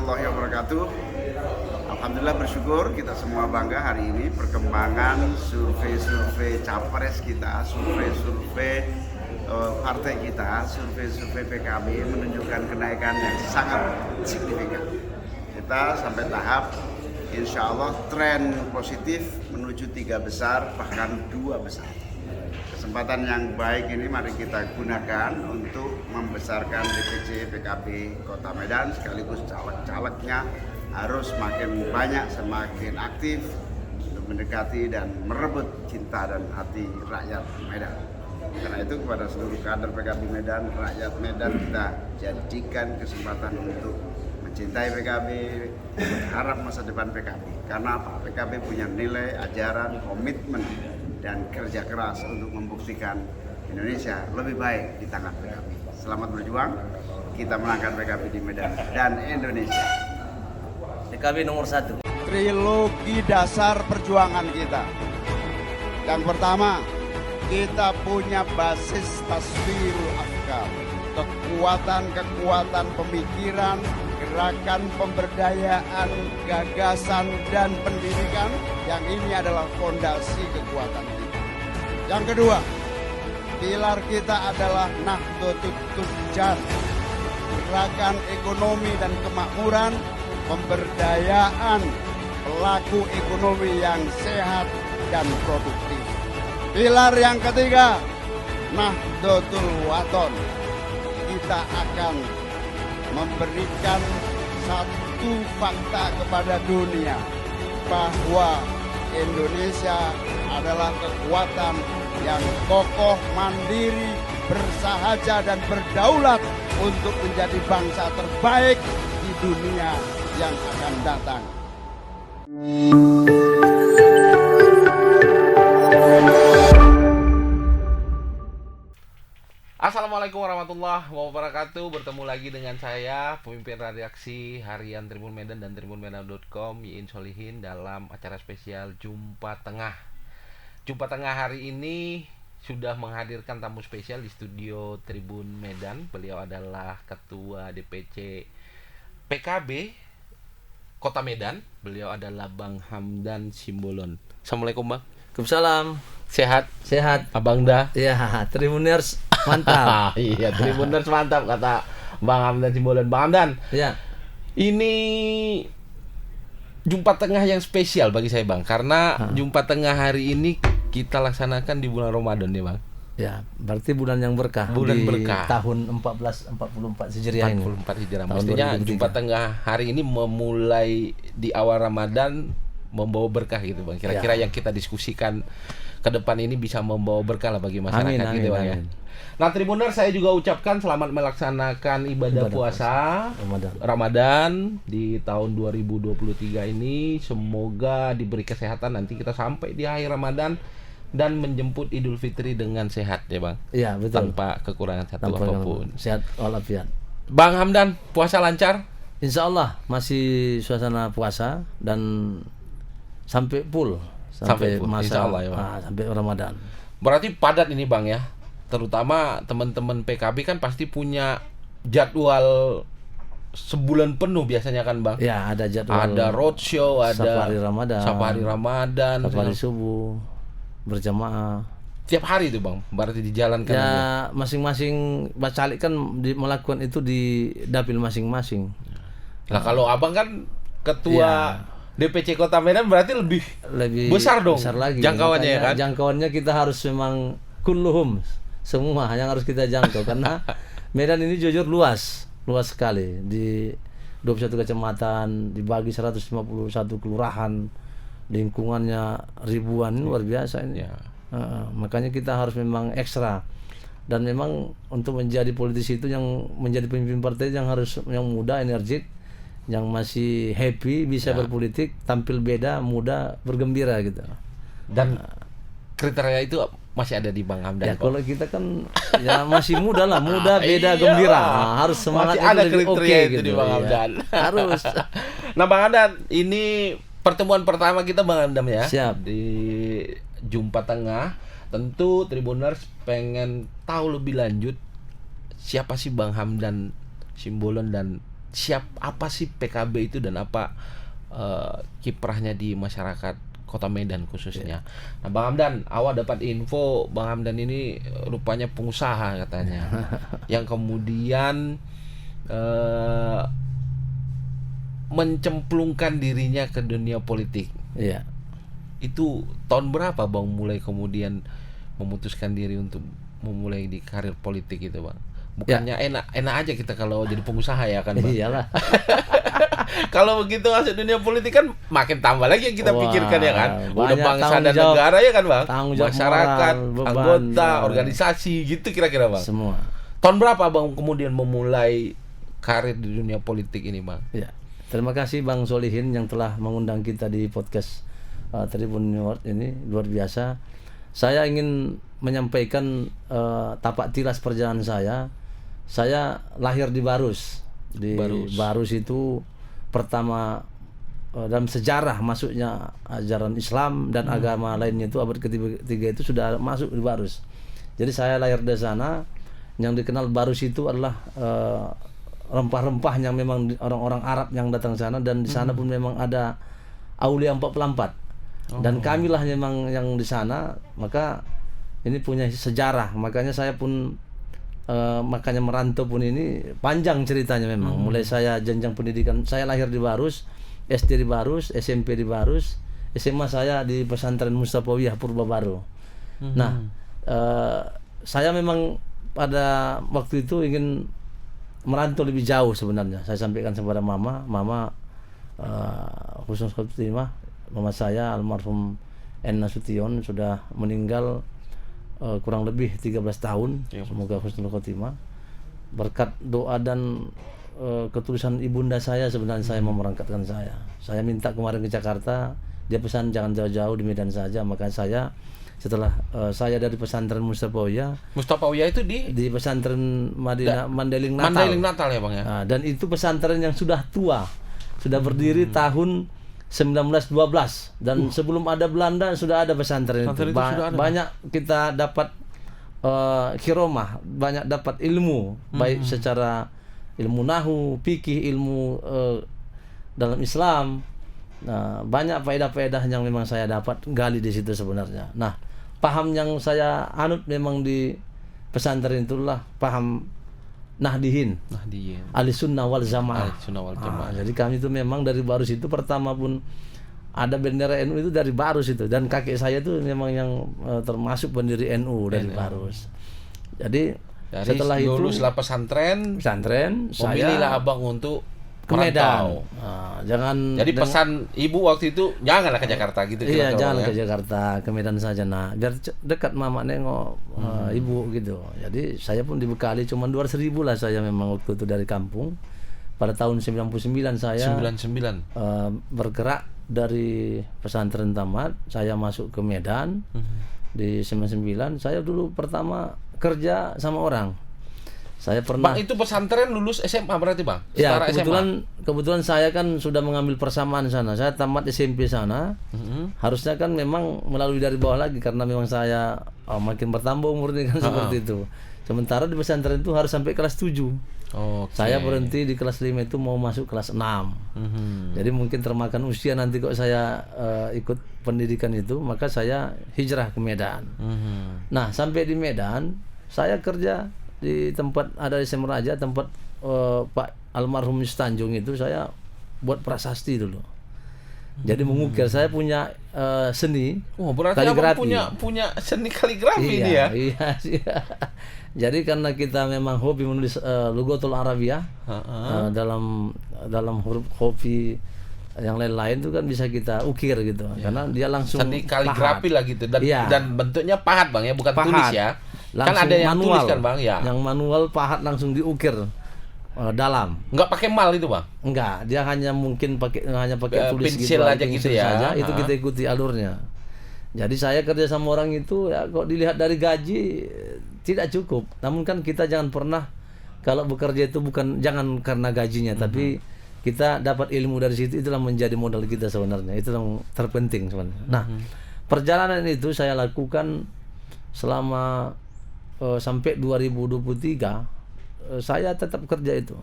warahmatullahi wabarakatuh. Alhamdulillah bersyukur kita semua bangga hari ini perkembangan survei capres kita, survei partai kita, survei PKB menunjukkan kenaikan yang sangat signifikan. Kita sampai tahap insya Allah tren positif menuju 3 besar bahkan 2 besar. Kesempatan yang baik ini mari kita gunakan untuk membesarkan DPC PKB Kota Medan, sekaligus caleg-calegnya harus semakin banyak, semakin aktif untuk mendekati dan merebut cinta dan hati rakyat Medan. Karena itu kepada seluruh kader PKB Medan, rakyat Medan, kita jadikan kesempatan untuk mencintai PKB, berharap masa depan PKB. Karena apa? PKB punya nilai, ajaran, komitmen, dan kerja keras untuk membuktikan Indonesia lebih baik di tangan PKB. Selamat berjuang, kita menangkan PKB di Medan dan Indonesia. PKB nomor 1. Trilogi dasar perjuangan kita. Yang pertama, kita punya basis taswirul afkar, kekuatan pemikiran, gerakan pemberdayaan, gagasan, dan pendidikan. Yang ini adalah fondasi kekuatan kita. Yang kedua, pilar kita adalah Nahdlatul Tujjar, gerakan ekonomi dan kemakmuran, pemberdayaan pelaku ekonomi yang sehat dan produktif. Pilar yang ketiga, Nahdlatul Wathon. Kita akan memberikan satu fakta kepada dunia bahwa Indonesia adalah kekuatan yang kokoh, mandiri, bersahaja dan berdaulat untuk menjadi bangsa terbaik di dunia yang akan datang. Assalamualaikum warahmatullahi wabarakatuh. Bertemu lagi dengan saya, pemimpin redaksi harian Tribun Medan dan tribunmedan.com, Iin Solihin, dalam acara spesial Jumpa Tengah. Jumpa Tengah hari ini sudah menghadirkan tamu spesial di studio Tribun Medan. Beliau adalah Ketua DPC PKB Kota Medan. Beliau adalah Bang Hamdan Simbolon. Assalamualaikum Bang. Waalaikumsalam. Sehat Abang dah? Iya, Tribuners mantap. Iya, Tribuners mantap kata Bang Hamdan Simbolon. Bang Hamdan, Iya. ini Jumpa Tengah yang spesial bagi saya Bang, karena Jumpa Tengah hari ini kita laksanakan di bulan Ramadan ya Bang. Ya, berarti bulan yang berkah. Bulan di berkah. Tahun 1444 Hijriah ini. 44 Hijrah. Tahun Mestinya 2023. Jumpa Tengah hari ini memulai di awal Ramadan membawa berkah gitu Bang. Kira-kira yang kita diskusikan ke depan ini bisa membawa berkah lah bagi masyarakat gitu Bang ya. Nah, Tribuner, saya juga ucapkan selamat melaksanakan ibadah puasa Ramadan di tahun 2023 ini. Semoga diberi kesehatan, nanti kita sampai di akhir Ramadan dan menjemput Idul Fitri dengan sehat ya Bang. Iya, betul. Tanpa kekurangan satu apapun. Sehat walafiat. Bang Hamdan, puasa lancar? Insya Allah masih suasana puasa dan sampai full sampai full, masa insya Allah ya Bang. Sampai Ramadan. Berarti padat ini Bang ya. Terutama teman-teman PKB kan pasti punya jadwal sebulan penuh biasanya kan Bang. Ya, ada jadwal. Ada roadshow, ada Safari Ramadan, safari subuh berjamaah. Tiap hari itu Bang, berarti dijalankan. Ya, masing-masing bacalik kan melakukan itu di dapil masing-masing. Nah, kalau Abang kan ketua DPC Kota Medan berarti lebih besar dong. Besar lagi. Jangkauannya ya kan. Jangkauannya kita harus memang kulluhum, semua yang harus kita jangkau karena Medan ini jujur luas sekali, di 21 kecamatan, dibagi 151 kelurahan, lingkungannya ribuan, luar biasa ini. Makanya kita harus memang ekstra, dan memang untuk menjadi politisi itu yang menjadi pemimpin partai yang harus yang muda, energik, yang masih happy, bisa berpolitik, tampil beda, muda, bergembira gitu. Dan kriteria itu masih ada di Bang Hamdan. Ya kalau kita kan ya masih muda lah, beda, gembira. Nah, harus semangat masih ada itu kriteria itu gitu, di Bang Hamdan. Harus. Nah Bang Hamdan, ini pertemuan pertama kita Bang Hamdan ya. Siap. Di Jumpa Tengah. Tentu Tribuners pengen tahu lebih lanjut siapa sih Bang Hamdan Simbolon dan apa sih PKB itu dan apa kiprahnya di masyarakat Kota Medan khususnya. Nah, Bang Hamdan, awak dapat info Bang Hamdan ini rupanya pengusaha katanya, yang kemudian mencemplungkan dirinya ke dunia politik. Iya. Itu tahun berapa Bang mulai kemudian memutuskan diri untuk memulai di karir politik itu, Bang? Bukannya enak aja kita kalau jadi pengusaha ya kan, Bang? Iyalah. Kalau begitu masuk dunia politik kan makin tambah lagi yang kita pikirkan ya kan. Udah banyak bangsa dan tanggung jawab, negara ya kan, Bang. tanggung jawab Masyarakat, moral, beban, anggota, ya. organisasi gitu kira-kira, Bang. Semua. Tahun berapa Bang kemudian memulai karir di dunia politik ini, Bang? Ya. Terima kasih Bang Solihin yang telah mengundang kita di podcast Tribun News ini, luar biasa. Saya ingin menyampaikan tapak tilas perjalanan saya. Saya lahir di Barus. Di Barus itu pertama dalam sejarah masuknya ajaran Islam dan agama lainnya itu abad ketiga itu sudah masuk di Barus. Jadi saya lahir di sana. Yang dikenal Barus itu adalah rempah-rempah yang memang orang-orang Arab yang datang sana, dan di sana pun memang ada Aulia 44. Dan kamilah memang yang di sana, maka ini punya sejarah. Makanya saya pun makanya merantau pun ini panjang ceritanya memang. Mulai saya jenjang pendidikan, saya lahir di Barus, SD di Barus, SMP di Barus, SMA saya di pesantren Mustafawiyah Purbabaru. Nah, saya memang pada waktu itu ingin merantau lebih jauh sebenarnya. Saya sampaikan kepada mama khusus khotimah, mama saya almarhum N. Nasution sudah meninggal kurang lebih 13 tahun. Semoga husnul khotimah. Berkat doa dan ketulisan ibunda saya sebenarnya saya mau merangkatkan saya. Saya minta kemarin ke Jakarta, dia pesan jangan jauh-jauh di Medan saja. Maka saya setelah saya dari pesantren Mustafawiyah itu di pesantren Mandailing Natal. Mandailing Natal ya, Bang ya. Nah, dan itu pesantren yang sudah tua. Sudah berdiri tahun 1912 dan sebelum ada Belanda sudah ada pesantren itu. Banyak kita dapat kiromah, banyak dapat ilmu baik secara ilmu nahu, fikih, ilmu dalam Islam. Nah, banyak faedah-faedah yang memang saya dapat gali di situ sebenarnya. Nah, paham yang saya anut memang di pesantren itulah paham Nahdiyin. Ahlussunnah wal Jamaah. Jadi kami itu memang dari Barus itu pertama pun ada bendera NU itu dari Barus itu, dan kakek saya itu memang yang termasuk pendiri NU dari Barus. Jadi setelah itu luluslah pesantren, memilihlah Abang untuk ke Medan. Jadi pesan ibu waktu itu janganlah ke Jakarta gitu. Iya, jangan ke Jakarta, ke Medan saja. Nah, biar dekat mama nengok ibu gitu. Jadi saya pun dibekali cuma 200.000 lah saya memang waktu itu dari kampung. Pada tahun 99 saya bergerak dari pesantren tamat, saya masuk ke Medan. Di 99 saya dulu pertama kerja sama orang. Saya pernah. Bang, itu pesantren lulus SMA berarti, Bang? Ya, kebetulan saya kan sudah mengambil persamaan sana. Saya tamat SMP sana. Harusnya kan memang melalui dari bawah lagi karena memang saya makin bertambah umurnya kan seperti itu. Sementara di pesantren itu harus sampai kelas 7. Saya berhenti di kelas 5 itu mau masuk kelas 6. Jadi mungkin termakan usia nanti kok saya ikut pendidikan itu, maka saya hijrah ke Medan. Nah, sampai di Medan saya kerja di tempat ada di Semeraja, tempat Pak almarhum Tanjung itu saya buat prasasti dulu. Jadi mengukir, saya punya seni berarti kaligrafi. punya seni kaligrafi ini ya. Iya. Jadi karena kita memang hobi menulis Lughatul Arabiyah dalam huruf kopi yang lain-lain itu kan bisa kita ukir gitu. Karena dia langsung seni kaligrafi lah gitu dan bentuknya pahat, Bang ya, bukan tulis ya. Langsung kan ada yang manual, tulis kan, Bang ya. Yang manual pahat langsung diukir dalam. Enggak pakai mal itu, Bang? Enggak, dia hanya pakai tulis pensil gitu aja gitu ya. saja, itu kita ikuti alurnya. Jadi saya kerja sama orang itu ya, kok dilihat dari gaji tidak cukup. Namun kan kita jangan pernah kalau bekerja itu jangan karena gajinya, tapi kita dapat ilmu dari situ, itulah menjadi modal kita sebenarnya. Itu yang terpenting sebenarnya. Nah, perjalanan itu saya lakukan selama sampai 2023 saya tetap kerja itu.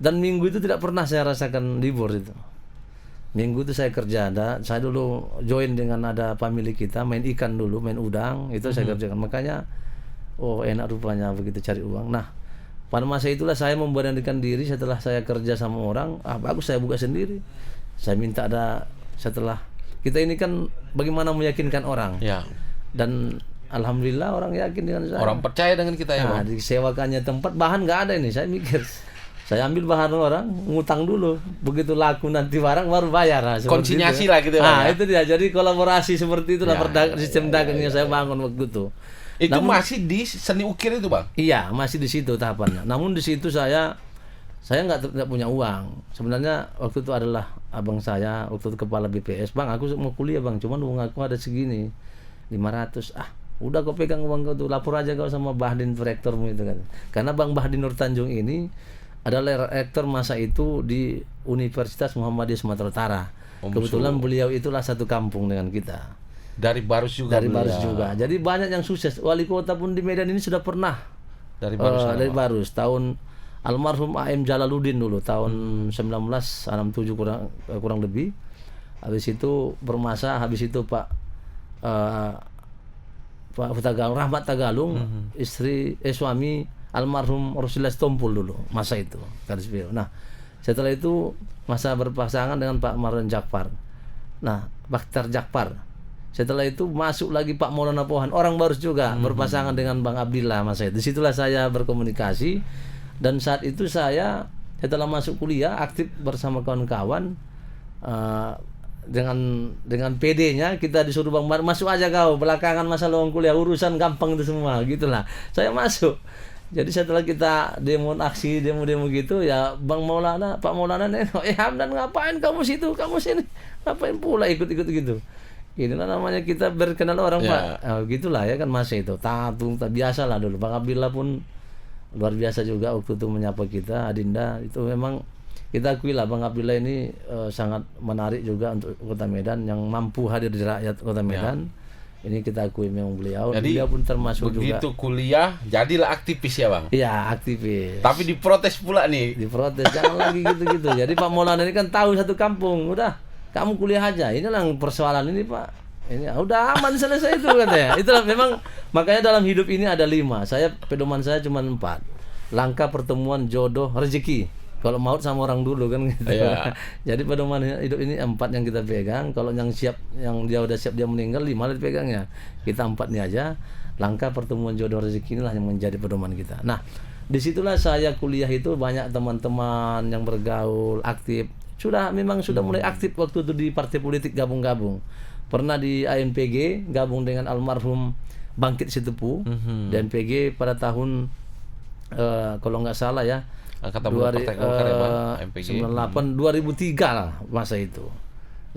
Dan minggu itu tidak pernah saya rasakan libur itu. Minggu itu saya kerja, saya dulu join dengan ada family kita main ikan dulu, main udang, itu saya kerjakan. Makanya enak rupanya begitu cari uang. Nah, pada masa itulah saya memberanikan diri setelah saya kerja sama orang, bagus saya buka sendiri. Saya minta setelah kita ini kan bagaimana meyakinkan orang. Ya. Dan alhamdulillah orang yakin dengan saya. Orang percaya dengan kita ya, Nah, Bang. disewakannya tempat, bahan nggak ada ini. Saya mikir, saya ambil bahan orang, ngutang dulu. Begitu laku nanti barang baru bayar. Nah, seperti Konsinyasi itu. lah gitu ya, Bang, ya. Itu dia. Jadi kolaborasi seperti itulah sistem dagangnya saya bangun waktu itu. Itu masih di seni ukir itu, Bang? Iya, masih di situ tahapannya. Namun di situ saya nggak punya uang. Sebenarnya waktu itu adalah abang saya, waktu itu kepala BPS. Bang, aku mau kuliah bang, cuman uang aku ada segini, 500. Udah kau pegang uang kau tuh, lapor aja kau sama Bahdin rektormu itu kan. Karena Bang Bahdin Nur Tanjung ini adalah rektor masa itu di Universitas Muhammadiyah Sumatera Utara. Kebetulan beliau itulah satu kampung dengan kita. Dari Barus juga. Barus juga. Jadi banyak yang sukses. Wali kota pun di Medan ini sudah pernah. Dari Barus. Dari Barus. Tahun almarhum AM Jalaluddin dulu tahun 1967 kurang lebih. Habis itu bermasa, habis itu Pak Tagalung, Rahmat Tagalung, suami almarhum Rosillas Tompul dulu masa itu. Nah, setelah itu masa berpasangan dengan Pak Marwan Jakfar. Nah, Bakhtar Jakfar. Setelah itu masuk lagi Pak Maulana Pohan, orang Barus juga, berpasangan dengan Bang Abdillah masa itu. Disitulah saya berkomunikasi, dan saat itu saya setelah masuk kuliah aktif bersama kawan-kawan, dengan PD-nya kita disuruh Bang masuk aja kau, belakangan masa luang kuliah, urusan gampang itu semua, gitulah. Saya masuk. Jadi setelah kita demo gitu ya, Bang Maulana, Pak Maulana nengok, Hamdan ngapain kamu situ, kamu sini, ngapain pula ikut-ikut gitu. Inilah namanya kita berkenal orang Pak. Gitulah ya kan masa itu. Tatung biasa lah dulu. Bang Abdillah pun luar biasa juga waktu itu menyapa kita. Adinda itu memang kita akui lah Bang Abdillah ini sangat menarik juga untuk Kota Medan, yang mampu hadir di rakyat Kota Medan. Ini kita akui memang beliau. Jadi, beliau pun termasuk begitu juga. kuliah jadilah aktivis ya Bang. Iya aktivis. Tapi diprotes pula nih. Diprotes jangan lagi gitu-gitu. Jadi Pak Maulana ini kan tahu satu kampung, udah kamu kuliah aja, inilah persoalan ini Pak, ini udah aman selesai itu katanya. Itulah memang, makanya dalam hidup ini ada 5, pedoman saya cuma 4. Langkah, pertemuan, jodoh, rezeki. Kalau maut sama orang dulu kan gitu. Iya. Jadi pedoman hidup ini 4 yang kita pegang. Kalau yang siap, yang dia udah siap dia meninggal, 5 lah dipegangnya. Kita 4 nih aja. Langkah, pertemuan, jodoh, rezeki, inilah yang menjadi pedoman kita. Nah, disitulah saya kuliah itu banyak teman-teman yang bergaul, aktif. Memang sudah mulai aktif waktu itu di partai politik, gabung-gabung. Pernah di ANPG gabung dengan almarhum Bangkit Sitepu. Di ANPG pada tahun kalau nggak salah ya, 2003 lah masa itu.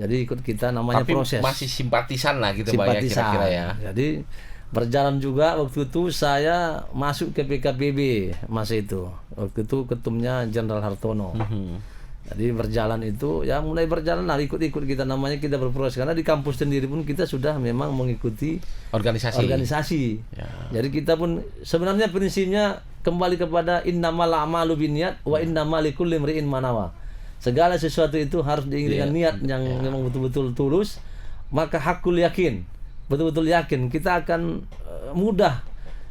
Jadi ikut kita, namanya tapi proses. masih simpatisan lah gitu Bang ya, kira-kira ya. Jadi berjalan juga waktu itu saya masuk ke PKPB masa itu. Waktu itu ketumnya Jenderal Hartono. Jadi berjalan itu ya, mulai berjalan lah, ikut-ikut kita, namanya kita berproses, karena di kampus sendiri pun kita sudah memang mengikuti organisasi. Ya. Jadi kita pun sebenarnya prinsipnya kembali kepada innamal a'malu binniyat wa innamal likulli imri'in ma nawa. Segala sesuatu itu harus diiringi dengan niat yang memang betul-betul tulus, maka hakul yakin, betul-betul yakin kita akan mudah.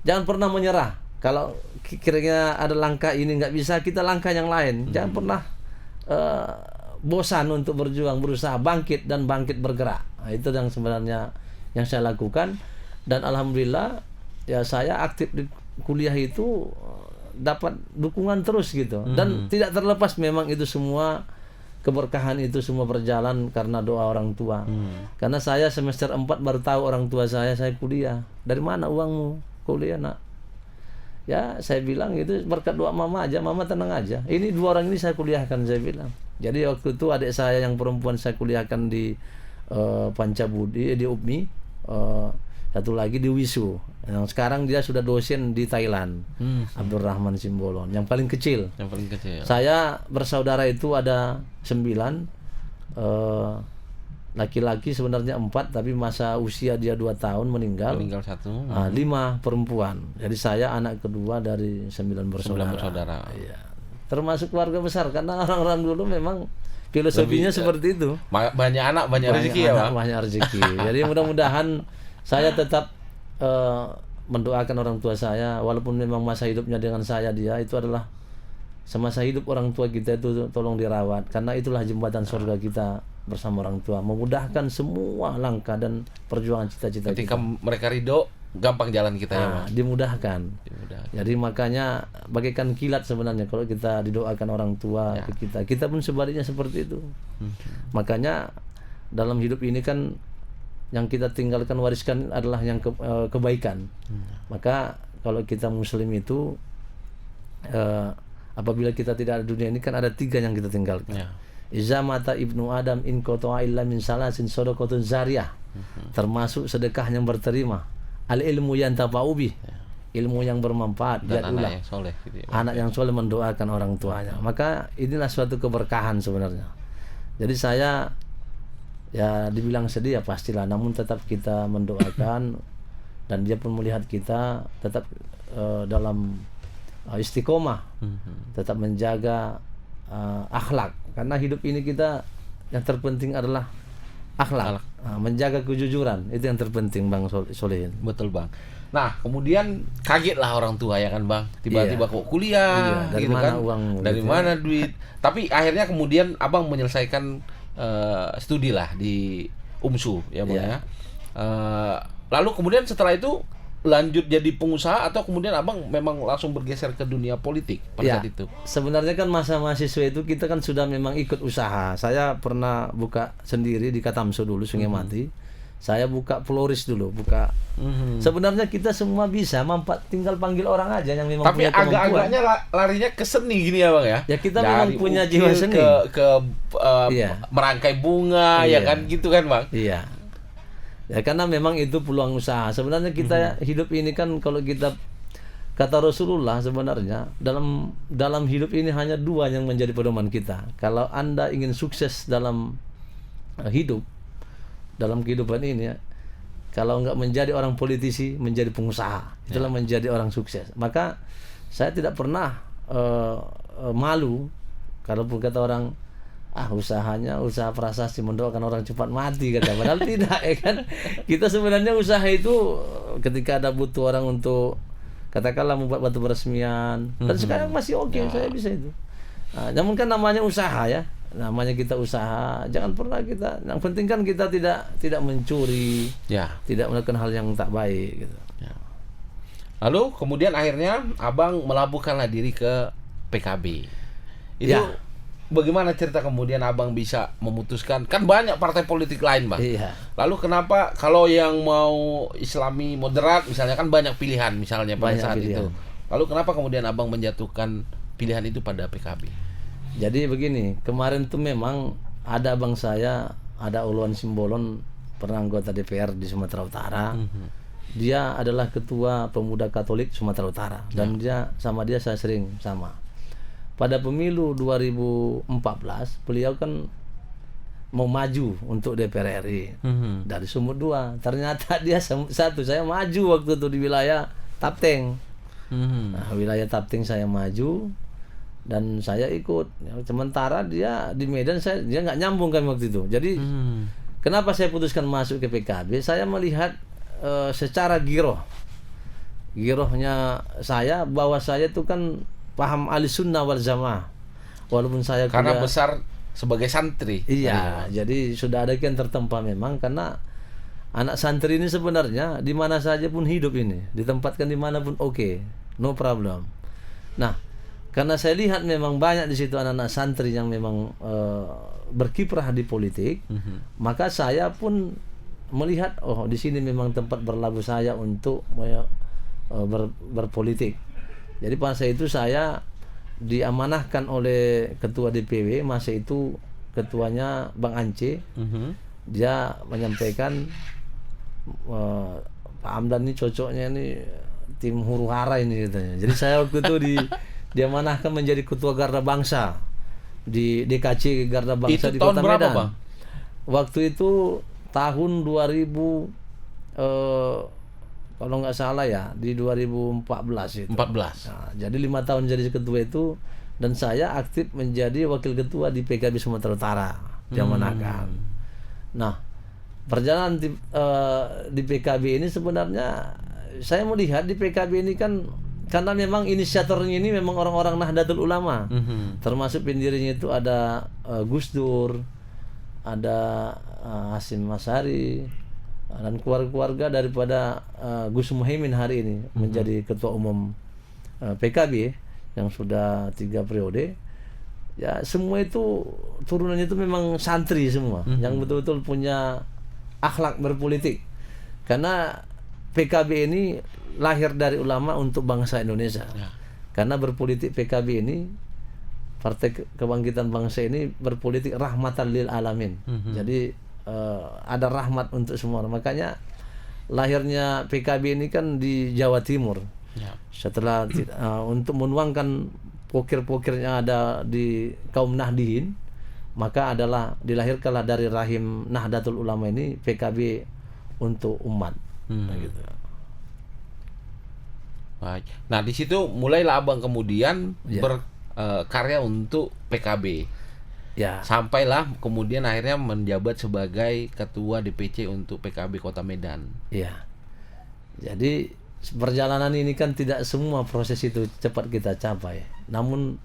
Jangan pernah menyerah. Kalau kira-kira ada langkah ini nggak bisa, kita langkah yang lain. Jangan pernah bosan untuk berjuang, berusaha bangkit bergerak. Nah, itu yang sebenarnya yang saya lakukan, dan alhamdulillah ya saya aktif di kuliah itu dapat dukungan terus gitu, dan tidak terlepas memang itu semua keberkahan, itu semua berjalan karena doa orang tua. Karena saya semester 4 baru tahu orang tua saya kuliah. Dari mana uangmu kuliah nak? Ya saya bilang itu berkat doa mama aja, mama tenang aja. Ini 2 orang ini saya kuliahkan, saya bilang. Jadi waktu itu adik saya yang perempuan saya kuliahkan di Pancabudi, di UPMI, satu lagi di Wisu. Yang sekarang dia sudah dosen di Thailand, Abdurrahman Simbolon, yang paling kecil. Saya bersaudara itu ada 9, laki-laki sebenarnya 4, tapi masa usia dia 2 tahun meninggal 1. 5 perempuan. Jadi saya anak kedua dari 9 bersaudara. Iya. termasuk keluarga besar, karena orang-orang dulu memang filosofinya seperti itu. Banyak anak, banyak rezeki ya, anak, Bang. banyak rezeki. Jadi mudah-mudahan saya tetap mendoakan orang tua saya, walaupun memang masa hidupnya dengan saya dia itu adalah semasa hidup orang tua kita itu tolong dirawat, karena itulah jembatan surga kita bersama orang tua, memudahkan semua langkah dan perjuangan cita-cita Ketika kita. mereka ridho, gampang jalan kita ya, Bang. Dimudahkan. Dimudahkan. Jadi makanya bagaikan kilat sebenarnya kalau kita didoakan orang tua ke kita pun sebaliknya seperti itu. Makanya dalam hidup ini kan yang kita tinggalkan, wariskan adalah yang kebaikan. Maka kalau kita muslim itu apabila kita tidak ada dunia ini kan ada 3 yang kita tinggalkan. Ya. Iza mata ibnu Adam in qata'a illa min salasin sadaqatun zariyah. Termasuk sedekah yang berterima, al ilmu yang tafa'ubi, ilmu yang bermanfaat, Dan anak ulang. yang soleh gitu ya. Anak yang soleh mendoakan orang tuanya. Maka inilah suatu keberkahan sebenarnya. Jadi saya ya dibilang sedih ya pastilah, namun tetap kita mendoakan dan dia pun melihat kita tetap dalam istiqomah, tetap menjaga akhlak, karena hidup ini kita yang terpenting adalah akhlak. Menjaga kejujuran itu yang terpenting, Bang Solihin. Betul, Bang. Nah, kemudian kaget lah orang tua ya kan, Bang. Tiba-tiba kok kuliah, Dari gitu mana kan? uang, Dari gitu ya. mana duit? Tapi akhirnya kemudian Abang menyelesaikan studi lah di UMSU ya, Bang ya. Lalu kemudian setelah itu lanjut jadi pengusaha atau kemudian Abang memang langsung bergeser ke dunia politik pada saat itu? Sebenarnya kan masa mahasiswa itu kita kan sudah memang ikut usaha. Saya pernah buka sendiri di Katamso dulu, Sungai Mati. Saya buka florist dulu, Sebenarnya kita semua bisa, tinggal panggil orang aja yang memang Tapi punya kemampuan. agak-agaknya larinya ke seni gini ya, Bang ya. Ya kita Dari memang punya ukir jiwa seni. ke Iya. merangkai bunga ya Iya. kan gitu kan, Bang. Iya. Ya karena memang itu peluang usaha. Sebenarnya kita hidup ini kan kalau kita kata Rasulullah sebenarnya dalam hidup ini hanya 2 yang menjadi pedoman kita. Kalau Anda ingin sukses dalam hidup, dalam kehidupan ini ya, kalau nggak menjadi orang politisi, menjadi pengusaha, itulah menjadi orang sukses. Maka saya tidak pernah malu kalaupun kata orang usahanya usaha prasasti, mendoakan orang cepat mati kata. Padahal tidak ya kan. Kita sebenarnya usaha itu ketika ada butuh orang untuk katakanlah membuat batu peresmian, dan sekarang masih oke, saya bisa itu. Namun kan namanya usaha ya. Namanya kita usaha, jangan pernah kita, yang penting kan kita tidak mencuri, tidak melakukan hal yang tak baik gitu. Lalu kemudian akhirnya Abang melabuhkanlah diri ke PKB. Itu bagaimana cerita kemudian Abang bisa memutuskan, kan banyak partai politik lain, Bang. Iya. Lalu kenapa kalau yang mau Islami moderat misalnya kan banyak pilihan misalnya pada Banyak saat pilihan. itu. Lalu kenapa kemudian Abang menjatuhkan pilihan itu pada PKB? Jadi begini, kemarin tuh memang ada abang saya, ada Uluan Simbolon, pernah anggota DPR di Sumatera Utara. Dia adalah ketua pemuda Katolik Sumatera Utara, dan dia saya sering sama. Pada pemilu 2014, beliau kan mau maju untuk DPR RI dari Sumut 2. Ternyata dia satu, saya maju waktu itu di wilayah Tapteng. Nah, wilayah Tapteng saya maju dan saya ikut. Sementara dia di Medan dia nggak nyambung kan waktu itu. Jadi kenapa saya putuskan masuk ke PKB? Saya melihat secara girohnya saya, bahwa saya itu kan paham Ahlussunnah wal Jamaah. Walaupun saya karena besar sebagai santri. Iya, jadi sudah ada yang tertempa memang, karena anak santri ini sebenarnya di mana saja pun hidup ini, ditempatkan di mana pun oke, no problem. Nah, karena saya lihat memang banyak di situ anak-anak santri yang memang berkiprah di politik, maka saya pun melihat di sini memang tempat berlabuh saya untuk berpolitik. Jadi pada saat itu saya diamanahkan oleh ketua DPW masa itu, ketuanya Bang Ance. Dia menyampaikan Pak Hamdan ini cocoknya ini tim huru hara ini katanya. Jadi saya waktu itu diamanahkan menjadi ketua Garda Bangsa di DKC Garda Bangsa Itu di tahun Kota berapa, Medan. Bang? Waktu itu tahun 2000 kalau nggak salah ya, di 2014 itu. 14. Nah, jadi 5 tahun jadi ketua itu dan saya aktif menjadi wakil ketua di PKB Sumatera Utara diamanahkan. Nah, perjalanan di PKB ini sebenarnya saya melihat di PKB ini kan karena memang inisiatornya ini memang orang-orang Nahdlatul Ulama, termasuk pendirinya itu ada Gus Dur, ada Hasyim Asy'ari, dan keluarga-keluarga daripada Gus Muhaimin hari ini menjadi ketua umum PKB yang sudah 3 periode. Ya semua itu turunannya itu memang santri semua yang betul-betul punya akhlak berpolitik, karena PKB ini lahir dari ulama untuk bangsa Indonesia. Karena berpolitik PKB ini, Partai Kebangkitan Bangsa ini berpolitik rahmatan lil alamin. Jadi ada rahmat untuk semua. Makanya lahirnya PKB ini kan di Jawa Timur. Setelah untuk menuangkan pokir-pokirnya ada di kaum Nahdiyin, maka adalah dilahirkanlah dari rahim Nahdlatul Ulama ini PKB untuk umat. Nah, gitu. Baik. Nah, di situ mulailah Abang kemudian berkarya untuk PKB. Ya. Sampailah kemudian akhirnya menjabat sebagai ketua DPC untuk PKB Kota Medan. Iya. Jadi perjalanan ini kan tidak semua proses itu cepat kita capai. Namun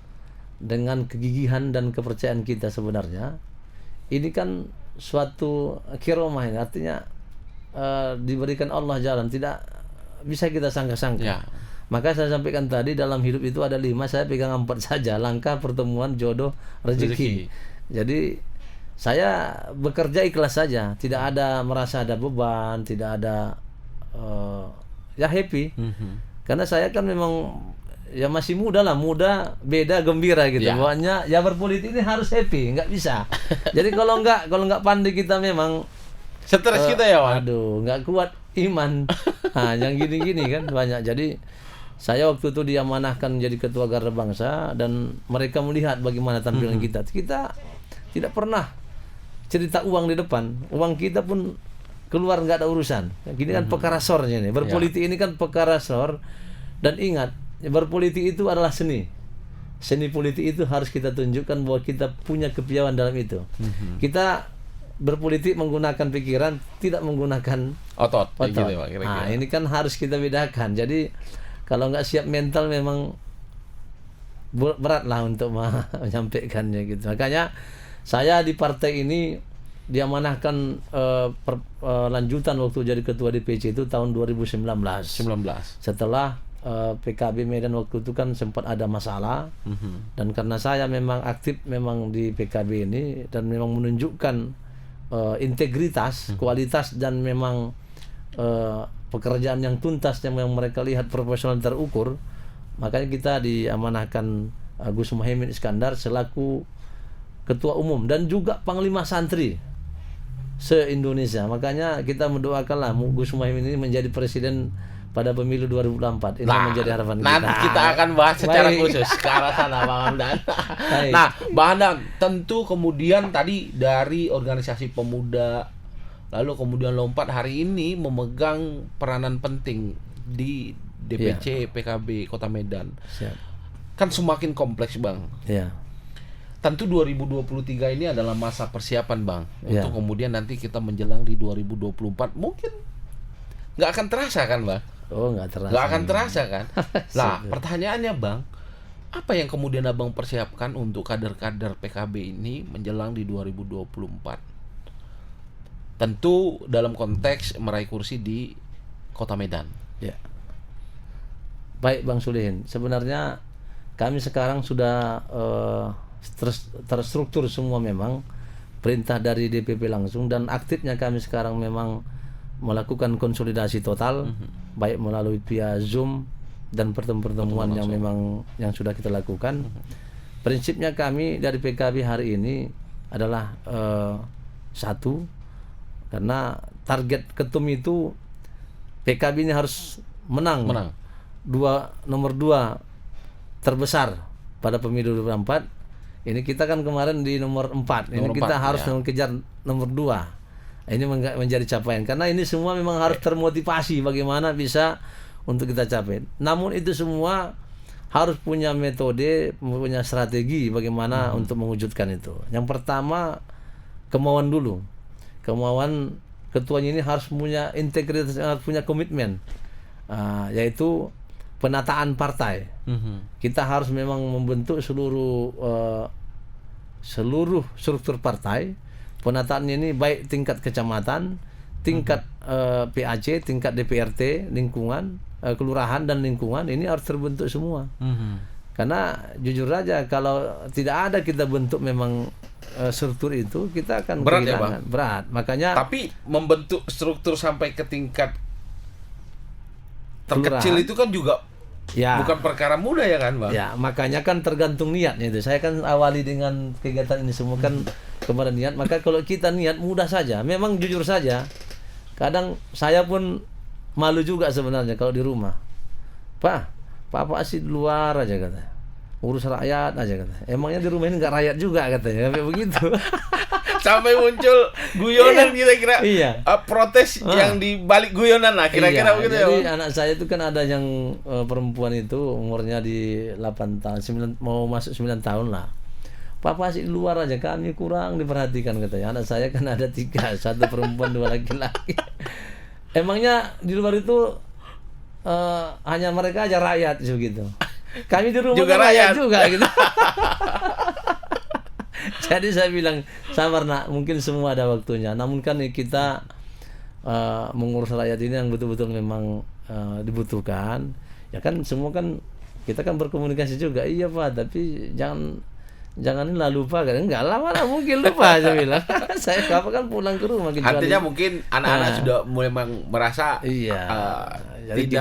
dengan kegigihan dan kepercayaan kita sebenarnya ini kan suatu kiromah ini, artinya diberikan Allah jalan, tidak bisa kita sangka-sangka. Ya. Maka saya sampaikan tadi dalam hidup itu ada 5, saya pegang 4 saja, langkah, pertemuan, jodoh, rezeki. Jadi saya bekerja ikhlas saja, tidak ada merasa ada beban, tidak ada ya happy. Karena saya kan memang ya masih muda lah, muda beda gembira gitu. Pokoknya ya berpolitik ini harus happy, nggak bisa. Jadi kalau nggak pandai kita memang stres kita ya, Wan. Aduh, nggak kuat iman. Nah, yang gini-gini kan banyak. Jadi saya waktu itu diamanahkan menjadi ketua Garda Bangsa dan mereka melihat bagaimana tampilan kita. Kita tidak pernah cerita uang di depan. Uang kita pun keluar nggak ada urusan. Gini kan perkara sornya nih. Berpolitik ini kan perkara sor. Dan ingat, berpolitik itu adalah seni. Seni politik itu harus kita tunjukkan bahwa kita punya kepiawaian dalam itu. Kita berpolitik menggunakan pikiran, tidak menggunakan otot. Gitu, nah, ini kan harus kita bedakan. Jadi kalau nggak siap mental memang berat lah untuk menyampaikannya gitu. Makanya saya di partai ini diamanahkan lanjutan waktu jadi ketua DPC itu tahun 2019. Setelah PKB Medan waktu itu kan sempat ada masalah, dan karena saya memang aktif memang di PKB ini dan memang menunjukkan integritas, kualitas dan memang pekerjaan yang tuntas yang memang mereka lihat profesional terukur, makanya kita diamanahkan Gus Muhaimin Iskandar selaku ketua umum dan juga panglima santri se-Indonesia. Makanya kita mendoakanlah Gus Muhaimin ini menjadi presiden pada pemilu 2024. Ini menjadi harapan kita. Nanti kita akan bahas secara khusus ke arah sana, Bang Hamdan. Nah, Bang Hamdan, tentu kemudian tadi dari organisasi pemuda lalu kemudian lompat hari ini memegang peranan penting di DPC PKB Kota Medan. Kan semakin kompleks, Bang. Tentu 2023 ini adalah masa persiapan, Bang, untuk kemudian nanti kita menjelang di 2024 mungkin nggak akan terasa kan, Bang? Oh, nggak terasa. Nggak akan terasa kan? Nah, pertanyaannya, Bang, apa yang kemudian Abang persiapkan untuk kader-kader PKB ini menjelang di 2024? Tentu dalam konteks meraih kursi di Kota Medan. Ya. Baik, Bang Sulihin. Sebenarnya kami sekarang sudah terstruktur semua memang, perintah dari DPP langsung, dan aktifnya kami sekarang memang melakukan konsolidasi total, baik melalui via Zoom dan pertemuan yang memang yang sudah kita lakukan. Prinsipnya kami dari PKB hari ini adalah satu, karena target ketum itu PKB ini harus menang. Nomor 2 terbesar pada pemilu 2024. Ini kita kan kemarin di nomor 4. Ini kita harus mengejar nomor 2. Ini menjadi capaian, karena ini semua memang harus termotivasi bagaimana bisa untuk kita capai. Namun itu semua harus punya metode, punya strategi bagaimana untuk mewujudkan itu. Yang pertama kemauan dulu. Kemauan ketuanya ini harus punya integritas, harus punya komitmen, yaitu penataan partai. Kita harus memang membentuk seluruh struktur partai. Penataannya ini baik tingkat kecamatan, tingkat PAC, tingkat DPRT, lingkungan, kelurahan dan lingkungan, ini harus terbentuk semua. Karena jujur aja kalau tidak ada kita bentuk memang struktur itu, kita akan Berat ya, kehilangan. Berat. Makanya Tapi membentuk struktur sampai ke tingkat terkecil Kelurahan. itu kan juga ya, bukan perkara mudah ya kan, Bang? ya makanya kan tergantung niatnya itu. Saya kan awali dengan kegiatan ini semua kan kemarin niat. Maka kalau kita niat mudah saja. Memang jujur saja, kadang saya pun malu juga sebenarnya kalau di rumah. Papa sih di luar aja katanya, urus rakyat aja katanya. Emangnya di rumah ini nggak rakyat juga katanya, kayak begitu. Sampai muncul guyonan kira-kira. Iya. Protes yang di balik guyonan lah kira-kira Iya, begitu ya. jadi Bang? anak saya itu kan ada yang perempuan itu umurnya di 8 tahun, 9, mau masuk 9 tahun lah. Papa sih di luar aja, kami kurang diperhatikan katanya. Anak saya kan ada 3, 1 perempuan 2 laki-laki. Emangnya di luar itu hanya mereka aja rakyat begitu. Kami di rumah Juga kan rakyat rakyat. juga gitu. Jadi saya bilang, sabar nak, mungkin semua ada waktunya. Namun kan kita mengurus rakyat ini yang betul-betul memang dibutuhkan. Ya kan semua kan kita kan berkomunikasi juga. Iya Pak, tapi jangan ini lah lupa kan. Enggak lah, mana mungkin lupa saya bilang. Saya Bapak kan pulang ke rumah kecuali. Artinya mungkin anak-anak sudah mulai merasa Iya. Jadi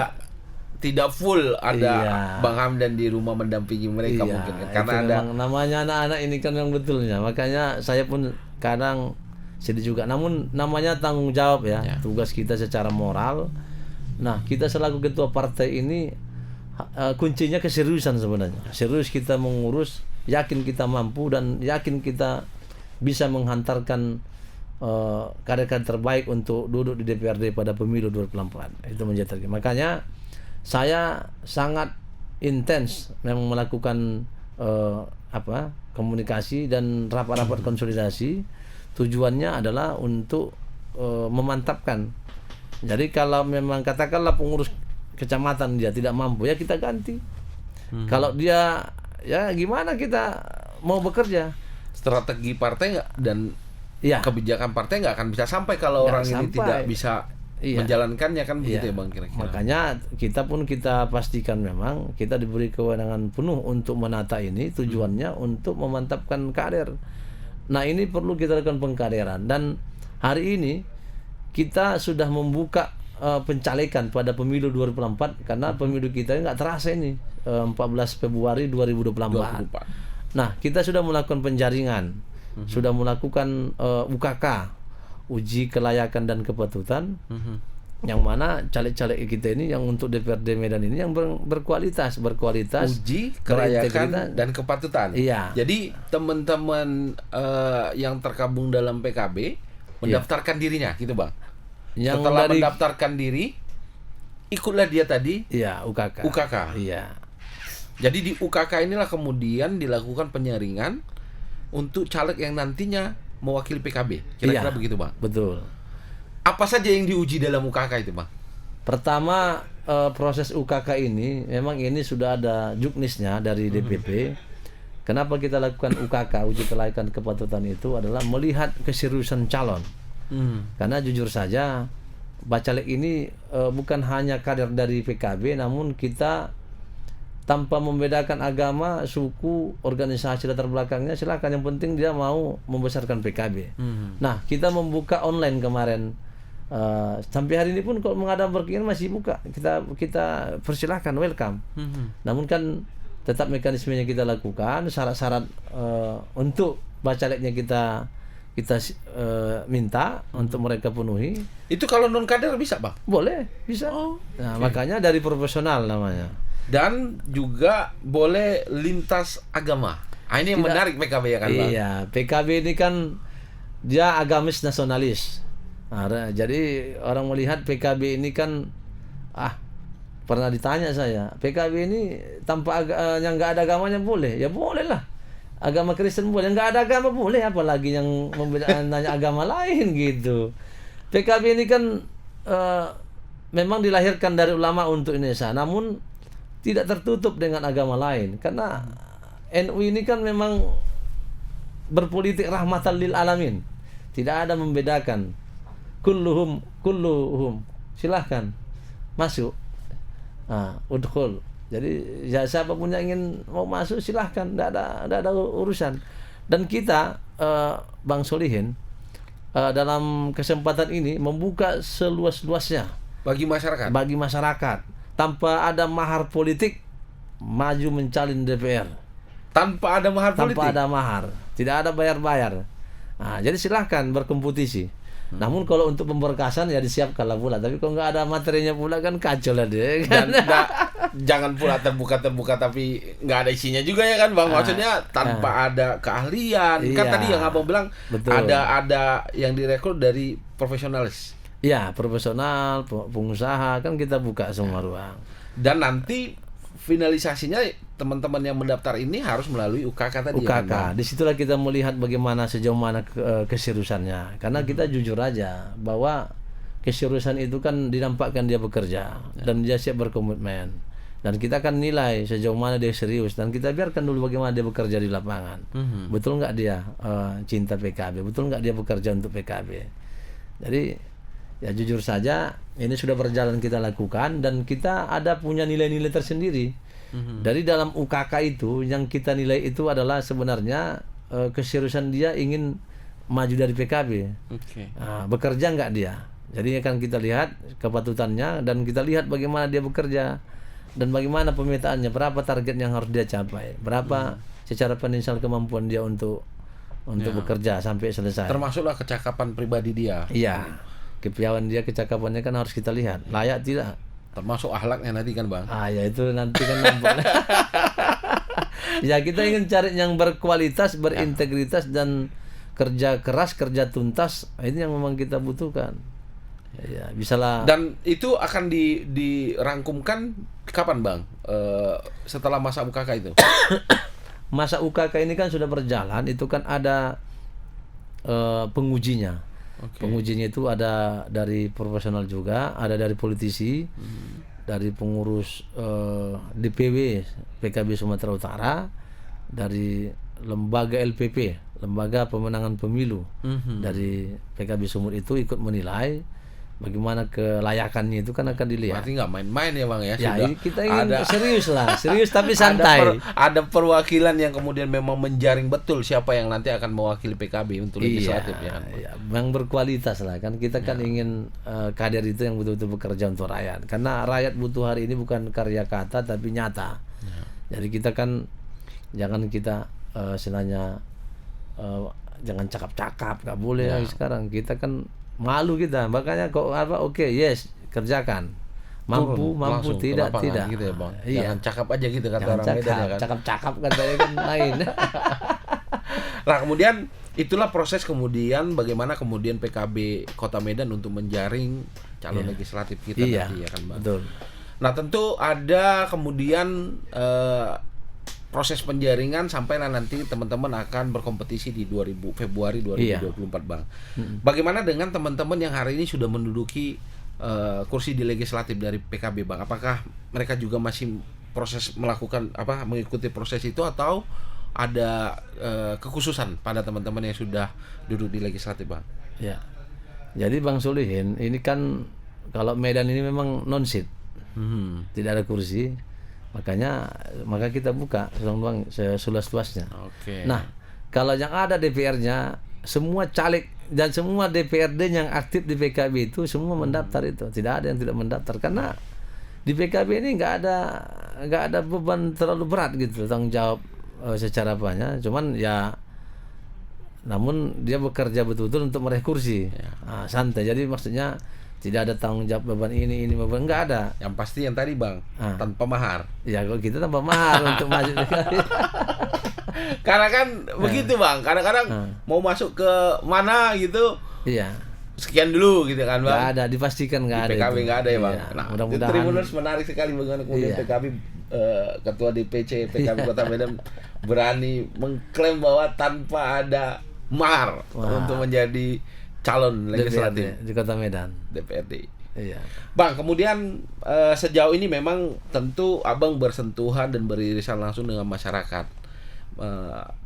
tidak full ada Iya. Bang Hamdan di rumah mendampingi mereka iya, mungkin itu karena ada memang namanya anak-anak ini kan yang betulnya. Makanya saya pun kadang sedih juga. Namun namanya tanggung jawab ya, tugas kita secara moral. Nah, kita selaku ketua partai ini kuncinya keseriusan sebenarnya. Serius kita mengurus, yakin kita mampu dan yakin kita bisa menghantarkan kader-kader terbaik untuk duduk di DPRD pada pemilu 2024. Itu menjadi target. Makanya saya sangat intens memang melakukan komunikasi dan rapat-rapat konsolidasi. Tujuannya adalah untuk memantapkan. Jadi kalau memang katakanlah pengurus kecamatan dia tidak mampu, ya kita ganti. Kalau dia ya gimana kita mau bekerja? strategi partai nggak dan Ya, kebijakan partai nggak akan bisa sampai kalau Nggak orang ini sampai. tidak bisa Iya. menjalankannya kan begitu Iya. ya Bang kira-kira. Makanya kita pastikan memang kita diberi kewenangan penuh untuk menata ini, tujuannya untuk memantapkan kader. Nah, ini perlu kita lakukan pengkaderan dan hari ini kita sudah membuka pencalekan pada pemilu 2024 karena pemilu kita nggak terasa ini 14 Februari 2024. 24. Nah, kita sudah melakukan penjaringan, sudah melakukan UKK, uji kelayakan dan kepatutan, yang mana caleg-caleg kita ini yang untuk DPRD Medan ini yang berkualitas, Uji kelayakan berintegritas. dan kepatutan. Iya. Jadi teman-teman yang tergabung dalam PKB mendaftarkan dirinya, gitu Bang. Yang Setelah dari mendaftarkan diri, ikutlah dia tadi iya UKK. UKK. Iya. Jadi di UKK inilah kemudian dilakukan penyaringan untuk caleg yang nantinya mewakili PKB. Kira-kira Iya. begitu Bang. Betul. Apa saja yang diuji dalam UKK itu Bang? Pertama proses UKK ini memang ini sudah ada juknisnya dari DPP. Kenapa kita lakukan UKK, uji kelayakan kepatutan itu adalah melihat keseriusan calon. Karena jujur saja bacalek ini bukan hanya kader dari PKB, namun kita tanpa membedakan agama, suku, organisasi latar belakangnya, silakan, yang penting dia mau membesarkan PKB. Nah, kita membuka online kemarin. Sampai hari ini pun kalau menghadap berkeinginan masih buka. Kita persilahkan, welcome. Namun kan tetap mekanismenya kita lakukan, syarat-syarat untuk bacaleknya kita minta untuk mereka penuhi. Itu kalau non kader bisa Bang? Boleh, bisa. Nah, makanya dari profesional namanya. Dan juga boleh lintas agama. Ini yang Tidak. menarik PKB ya kan Bang? Iya, PKB ini kan dia agamis nasionalis. Nah, jadi orang melihat PKB ini kan pernah ditanya saya, PKB ini tanpa yang nggak ada agamanya boleh? Ya boleh lah. Agama Kristen boleh, nggak ada agama boleh, apalagi yang nanya agama lain gitu. PKB ini kan memang dilahirkan dari ulama untuk Indonesia, namun tidak tertutup dengan agama lain, karena NU ini kan memang berpolitik rahmatan lil alamin, tidak ada membedakan. Kulluhum, silahkan masuk, udkhul. Jadi ya, siapapun yang ingin mau masuk silahkan, tidak ada urusan. Dan kita Bang Solihin dalam kesempatan ini membuka seluas-luasnya bagi masyarakat tanpa ada mahar politik maju mencalon DPR. Tanpa ada mahar politik. Tanpa ada mahar, tidak ada bayar-bayar. Nah, jadi silahkan berkompetisi. Namun kalau untuk pemberkasan ya disiapkanlah pula. Tapi kalau nggak ada materinya pula kan kacau lah dia. Dan jangan pula terbuka tapi nggak ada isinya juga ya kan Bang. Maksudnya tanpa ada keahlian. Iya, kan tadi yang Abang bilang betul. ada yang direkrut dari profesionalis. Ya, profesional, pengusaha kan kita buka semua ruang. Dan nanti finalisasinya teman-teman yang mendaftar ini harus melalui UKK tadi. UKK. Disitulah kita melihat bagaimana sejauh mana keseriusannya. Karena kita jujur aja bahwa keseriusan itu kan dinampakkan dia bekerja dan dia siap berkomitmen. Dan kita akan nilai sejauh mana dia serius dan kita biarkan dulu bagaimana dia bekerja di lapangan. Betul nggak dia cinta PKB? Betul nggak dia bekerja untuk PKB? Jadi ya jujur saja ini sudah berjalan kita lakukan dan kita ada punya nilai-nilai tersendiri. Dari dalam UKK itu yang kita nilai itu adalah sebenarnya keseriusan dia ingin maju dari PKB. Bekerja nggak dia? Jadi akan kita lihat kepatutannya dan kita lihat bagaimana dia bekerja dan bagaimana pemetaannya, berapa target yang harus dia capai, berapa secara finansial kemampuan dia untuk bekerja sampai selesai. Termasuklah kecakapan pribadi dia. Iya, kepiawaian dia, kecakapannya kan harus kita lihat, layak tidak. Termasuk akhlaknya nanti kan Bang. Ya itu nanti kan nampak. Ya kita ingin cari yang berkualitas, berintegritas dan kerja keras, kerja tuntas. Ini yang memang kita butuhkan. Ya bisalah. Dan itu akan dirangkumkan kapan Bang? Setelah masa UKK itu? Masa UKK ini kan sudah berjalan, itu kan ada pengujinya. Pengujinya itu ada dari profesional juga, ada dari politisi, dari pengurus DPW PKB Sumatera Utara, dari lembaga LPP, lembaga pemenangan pemilu dari PKB Sumut itu ikut menilai bagaimana kelayakannya itu kan akan dilihat. Berarti nggak main-main ya Bang ya? Ya Sudah kita ingin ada, serius tapi santai. Ada perwakilan yang kemudian memang menjaring betul siapa yang nanti akan mewakili PKB untuk legislatif ya kan? Iya, yang berkualitas lah kan kita kan ingin kader itu yang betul-betul bekerja untuk rakyat. Karena rakyat butuh hari ini bukan karya kata tapi nyata. Jadi kita kan jangan kita istilahnya jangan cakap-cakap, nggak boleh lagi sekarang. Kita kan malu kita, makanya kok yes kerjakan, mampu tidak gitu ya Bang. Jangan cakap aja gitu kata jangan orang Medan ya kan. Cakap katanya kan lain. Nah kemudian itulah proses kemudian bagaimana kemudian PKB Kota Medan untuk menjaring calon legislatif kita nanti ya kan Bang. Betul. Nah tentu ada kemudian proses penjaringan sampailah nanti teman-teman akan berkompetisi di Februari 2024 Bang. Bagaimana dengan teman-teman yang hari ini sudah menduduki kursi di legislatif dari PKB Bang? Apakah mereka juga masih proses mengikuti proses itu atau ada kekhususan pada teman-teman yang sudah duduk di legislatif Bang? Ya. Jadi Bang Solihin ini kan kalau Medan ini memang non-seat. Tidak ada kursi. Maka kita buka ruang seluas-luasnya. Nah, kalau yang ada DPR-nya, semua caleg dan semua DPRD yang aktif di PKB itu semua mendaftar itu. Tidak ada yang tidak mendaftar karena di PKB ini nggak ada beban terlalu berat gitu tanggung jawab secara banyak. Cuman ya, namun dia bekerja betul-betul untuk meraih kursi. Santai. Jadi maksudnya tidak ada tanggung jawab beban ini beban, nggak ada. Yang pasti yang tadi Bang, tanpa mahar. Ya kalau kita tanpa mahar untuk maju. Karena kan begitu Bang, kadang-kadang mau masuk ke mana gitu. Iya. sekian dulu gitu kan Bang. Nggak ada, dipastikan nggak ada. Di PKB itu. nggak ada ya Bang. Iya, Nah, mudah-mudahan. Tribuners menarik sekali bagaimana kemudian Iya. PKB ketua DPC PKB Kota Medan berani mengklaim bahwa tanpa ada mahar Wah. untuk menjadi calon legislatif DPRD di Kota Medan. DPRD. Iya. Bang, kemudian sejauh ini memang tentu Abang bersentuhan dan beririsan langsung dengan masyarakat,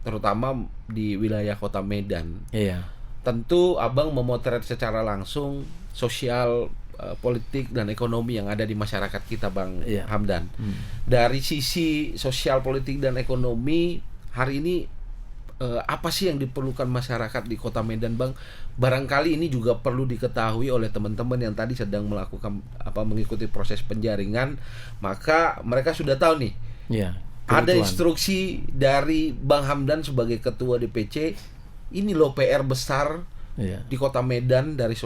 terutama di wilayah Kota Medan. Iya. Tentu Abang memotret secara langsung sosial, politik dan ekonomi yang ada di masyarakat kita, Bang Iya. Hamdan. Dari sisi sosial, politik dan ekonomi hari ini apa sih yang diperlukan masyarakat di Kota Medan, Bang? Barangkali ini juga perlu diketahui oleh teman-teman yang tadi sedang melakukan mengikuti proses penjaringan, maka mereka sudah tahu nih. Iya. Ada kebutuhan. instruksi dari Bang Hamdan sebagai ketua DPC. Ini loh PR besar Iya. di Kota Medan dari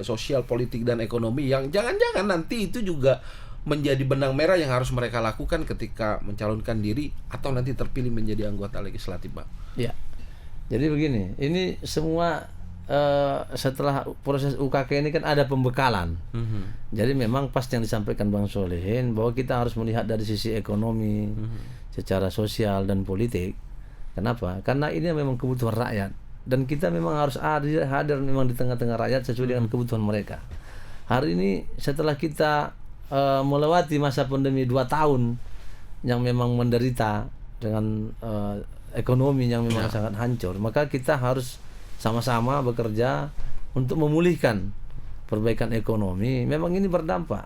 sosial, politik dan ekonomi yang jangan-jangan nanti itu juga menjadi benang merah yang harus mereka lakukan ketika mencalonkan diri atau nanti terpilih menjadi anggota legislatif, Bang. Ya, jadi begini, ini semua setelah proses UKK ini kan ada pembekalan. Jadi memang pas yang disampaikan Bang Solehin bahwa kita harus melihat dari sisi ekonomi, secara sosial dan politik. Kenapa? Karena ini memang kebutuhan rakyat dan kita memang harus hadir memang di tengah-tengah rakyat sesuai dengan kebutuhan mereka. Hari ini setelah kita melewati masa pandemi 2 tahun yang memang menderita dengan ekonomi yang memang sangat hancur, maka kita harus sama-sama bekerja untuk memulihkan perbaikan ekonomi. Memang ini berdampak,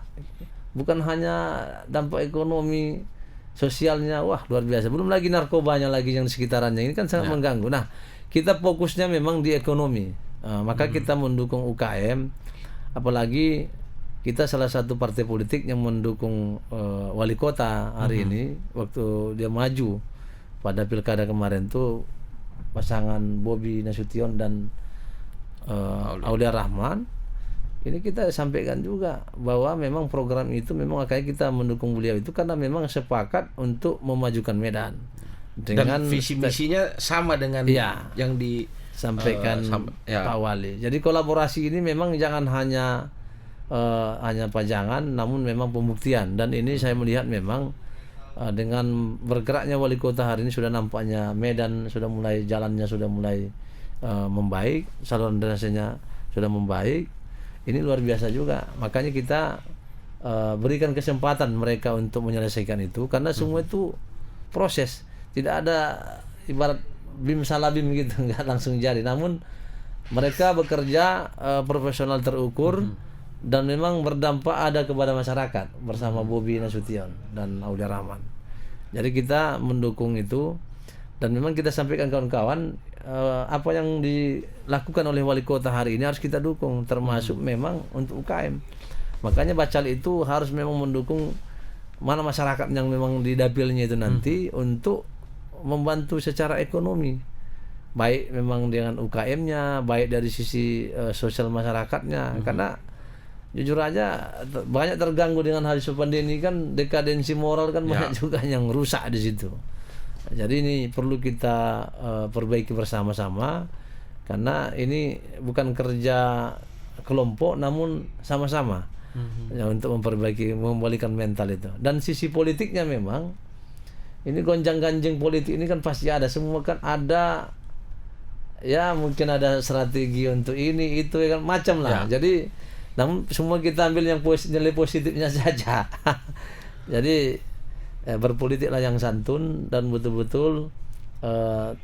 bukan hanya dampak ekonomi, sosialnya wah luar biasa, belum lagi narkobanya lagi yang di sekitarnya ini kan sangat mengganggu. Nah, kita fokusnya memang di ekonomi, maka kita mendukung UKM, apalagi kita salah satu partai politik yang mendukung wali kota hari ini waktu dia maju pada pilkada kemarin tuh pasangan Bobi Nasution dan Aulia Rahman. Ini kita sampaikan juga bahwa memang program itu memang akhirnya kita mendukung beliau itu karena memang sepakat untuk memajukan Medan dengan Dan visi misinya sama dengan Iya. yang sampaikan ya. Pak Wali. Jadi kolaborasi ini memang jangan hanya pajangan, namun memang pembuktian. Dan ini saya melihat memang dengan bergeraknya wali kota hari ini sudah nampaknya Medan sudah mulai jalannya sudah mulai membaik, saluran drainasenya sudah membaik. Ini luar biasa juga. Makanya kita berikan kesempatan mereka untuk menyelesaikan itu karena semua itu proses. Tidak ada ibarat bim salabim gitu, nggak langsung jadi. Namun mereka bekerja profesional terukur dan memang berdampak ada kepada masyarakat bersama Bobi Nasution dan Aulia Rahman. Jadi kita mendukung itu dan memang kita sampaikan kawan-kawan apa yang dilakukan oleh wali kota hari ini harus kita dukung, termasuk memang untuk UKM. Makanya Bacal itu harus memang mendukung mana masyarakat yang memang di dapilnya itu nanti untuk membantu secara ekonomi, baik memang dengan UKM-nya, baik dari sisi sosial masyarakatnya. Karena jujur aja banyak terganggu dengan hal seperti ini kan, dekadensi moral kan banyak juga yang rusak di situ. Jadi ini perlu kita perbaiki bersama-sama karena ini bukan kerja kelompok namun sama-sama ya, untuk membalikan mental itu. Dan sisi politiknya memang ini gonjang-ganjing politik ini kan pasti ada, semua kan ada ya, mungkin ada strategi untuk ini itu ya kan macam lah. Jadi namun semua kita ambil yang nilai positifnya saja. Jadi berpolitiklah yang santun dan betul-betul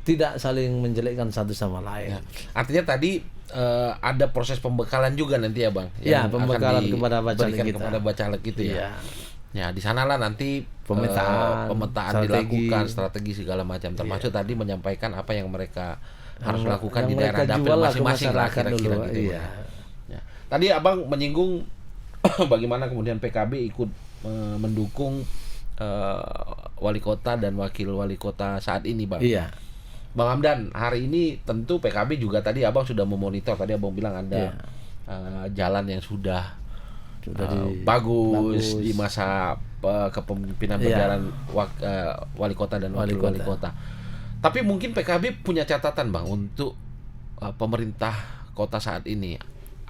tidak saling menjelekkan satu sama lain. Artinya tadi ada proses pembekalan juga nanti ya Bang. Ya, pembekalan kepada bacalek kita. Kepada bacalek gitu ya. Iya. Ya, di sanalah nanti pemetaan dilakukan, strategi segala macam, termasuk tadi menyampaikan apa yang mereka harus lakukan di daerah dapil masing-masing lah kira-kira gitu. Iya. Ya. Tadi Abang menyinggung bagaimana kemudian PKB ikut mendukung wali kota dan wakil wali kota saat ini, Bang. Iya. Bang Hamdan, hari ini tentu PKB juga tadi Abang sudah memonitor, tadi Abang bilang ada jalan yang sudah bagus di masa kepemimpinan berjalan wali kota dan wakil wali kota. Tapi mungkin PKB punya catatan Bang untuk pemerintah kota saat ini.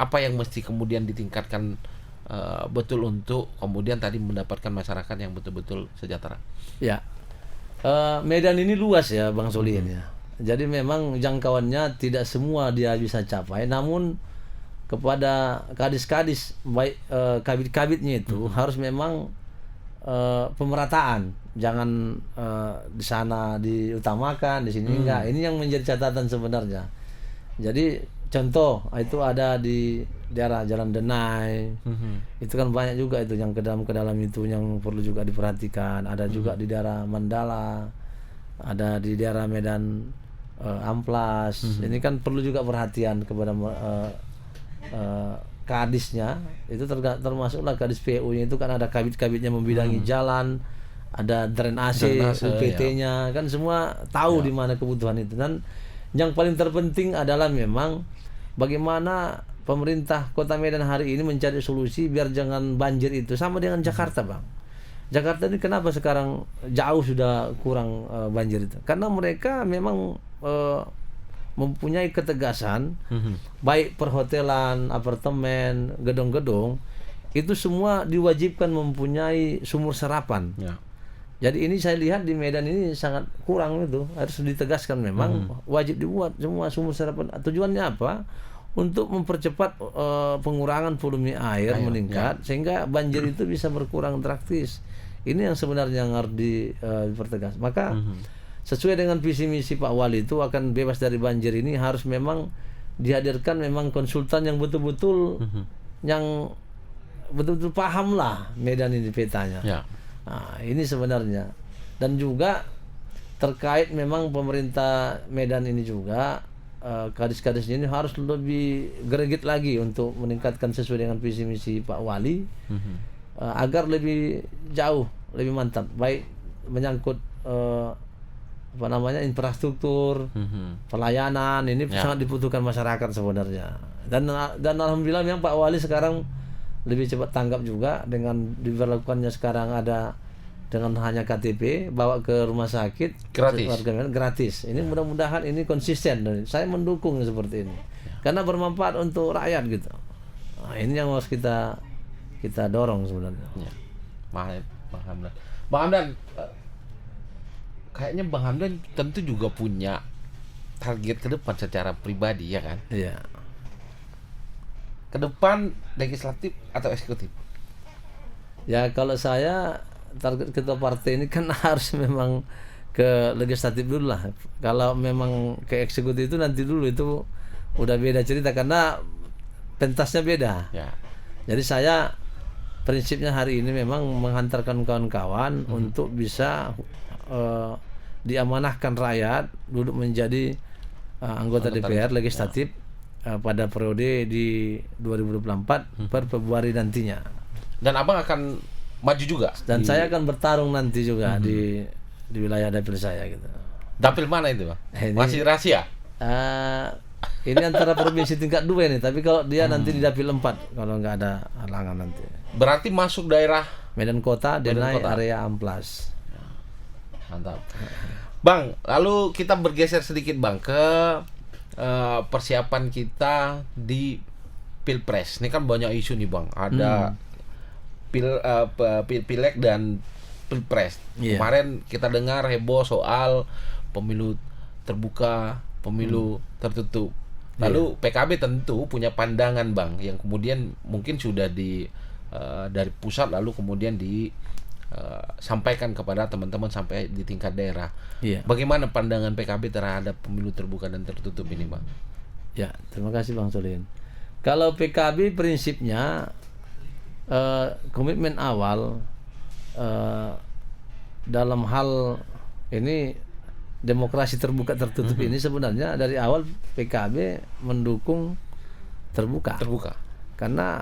apa yang mesti kemudian ditingkatkan betul untuk kemudian tadi mendapatkan masyarakat yang betul-betul sejahtera? Ya, Medan ini luas ya Bang Solihin ya. Jadi memang jangkauannya tidak semua dia bisa capai, namun kepada kadis-kadis baik kabit-kabitnya itu harus memang pemerataan, jangan di sana diutamakan, di sini enggak. Ini yang menjadi catatan sebenarnya. Jadi contoh itu ada di daerah Jalan Denai, itu kan banyak juga itu yang ke dalam itu yang perlu juga diperhatikan. Ada juga di daerah Mandala, ada di daerah Medan Amplas. Ini kan perlu juga perhatian kepada kadisnya. Itu termasuklah kadis PU-nya itu kan ada kabit-kabitnya membidangi jalan, ada drainase, UPT-nya, kan semua tahu di mana kebutuhan itu. Dan yang paling terpenting adalah memang bagaimana pemerintah Kota Medan hari ini mencari solusi biar jangan banjir itu sama dengan Jakarta, Bang. Jakarta ini kenapa sekarang jauh sudah kurang banjir itu? Karena mereka memang mempunyai ketegasan, baik perhotelan, apartemen, gedung-gedung, itu semua diwajibkan mempunyai sumur serapan. Ya. Jadi ini saya lihat di Medan ini sangat kurang itu, harus ditegaskan memang wajib dibuat semua sumur serapan. Tujuannya apa? Untuk mempercepat pengurangan volume air meningkat sehingga banjir itu bisa berkurang drastis. Ini yang sebenarnya yang harus dipertegas. Maka sesuai dengan visi misi Pak Wali itu akan bebas dari banjir ini harus memang dihadirkan memang konsultan yang betul-betul yang betul-betul paham lah Medan ini petanya. Ya. Nah, ini sebenarnya. Dan juga terkait memang pemerintah Medan ini juga kadis-kadisnya ini harus lebih greget lagi untuk meningkatkan sesuai dengan visi misi Pak Wali agar lebih jauh, lebih mantap, baik menyangkut infrastruktur, pelayanan ini sangat dibutuhkan masyarakat sebenarnya. Dan alhamdulillah yang Pak Wali sekarang lebih cepat tanggap juga dengan diberlakukannya sekarang ada dengan hanya KTP bawa ke rumah sakit gratis. Ini mudah-mudahan ini konsisten dan saya mendukung seperti ini karena bermanfaat untuk rakyat gitu. Nah, ini yang harus kita dorong sebenarnya. Ya. Bang Hamdan. Bang Hamdan, kayaknya Bang Hamdan tentu juga punya target ke depan secara pribadi ya kan? Iya. Ke depan legislatif atau eksekutif? Ya kalau saya target ketua partai ini kan harus memang ke legislatif dulu lah. Kalau memang ke eksekutif itu nanti dulu, itu udah beda cerita karena pentasnya beda. Ya. Jadi saya prinsipnya hari ini memang menghantarkan kawan-kawan untuk bisa diamanahkan rakyat duduk menjadi anggota DPR legislatif pada periode di 2024 per Februari nantinya. Dan Abang akan maju juga? Dan saya akan bertarung nanti juga di wilayah dapil saya gitu. Dapil mana itu, Bang? Masih rahasia? Ini antara provinsi tingkat 2 nih, tapi kalau dia nanti di dapil 4 kalau nggak ada halangan nanti. Berarti masuk daerah Medan Kota, Denai, area Amplas. Mantap. Bang, lalu kita bergeser sedikit Bang ke persiapan kita di Pilpres. Ini kan banyak isu nih Bang. Ada Pileg dan Pilpres. Kemarin kita dengar heboh soal pemilu terbuka, pemilu tertutup. Lalu PKB tentu punya pandangan Bang yang kemudian mungkin sudah dari pusat lalu kemudian disampaikan kepada teman-teman sampai di tingkat daerah. Bagaimana pandangan PKB terhadap pemilu terbuka dan tertutup ini Bang? Ya, terima kasih Bang Solihin. Kalau PKB prinsipnya komitmen awal dalam hal ini demokrasi terbuka tertutup ini sebenarnya dari awal PKB mendukung terbuka. Karena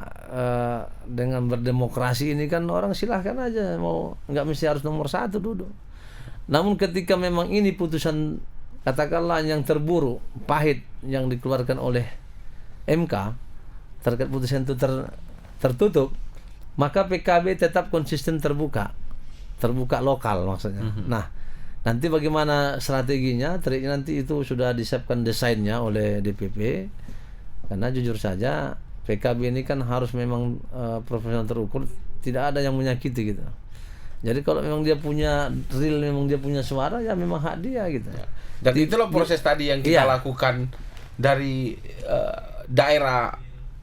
dengan berdemokrasi ini kan orang silahkan aja mau, nggak mesti harus nomor 1 duduk. Namun ketika memang ini putusan katakanlah yang terburuk, pahit yang dikeluarkan oleh MK terkait putusan itu tertutup, maka PKB tetap konsisten terbuka lokal maksudnya. Nah, nanti bagaimana strateginya, triknya nanti itu sudah disiapkan desainnya oleh DPP. Karena jujur saja PKB ini kan harus memang profesional terukur, tidak ada yang menyakiti gitu. Jadi kalau memang dia punya real, memang dia punya suara, ya memang hak dia gitu. Dan itulah proses tadi yang kita lakukan dari daerah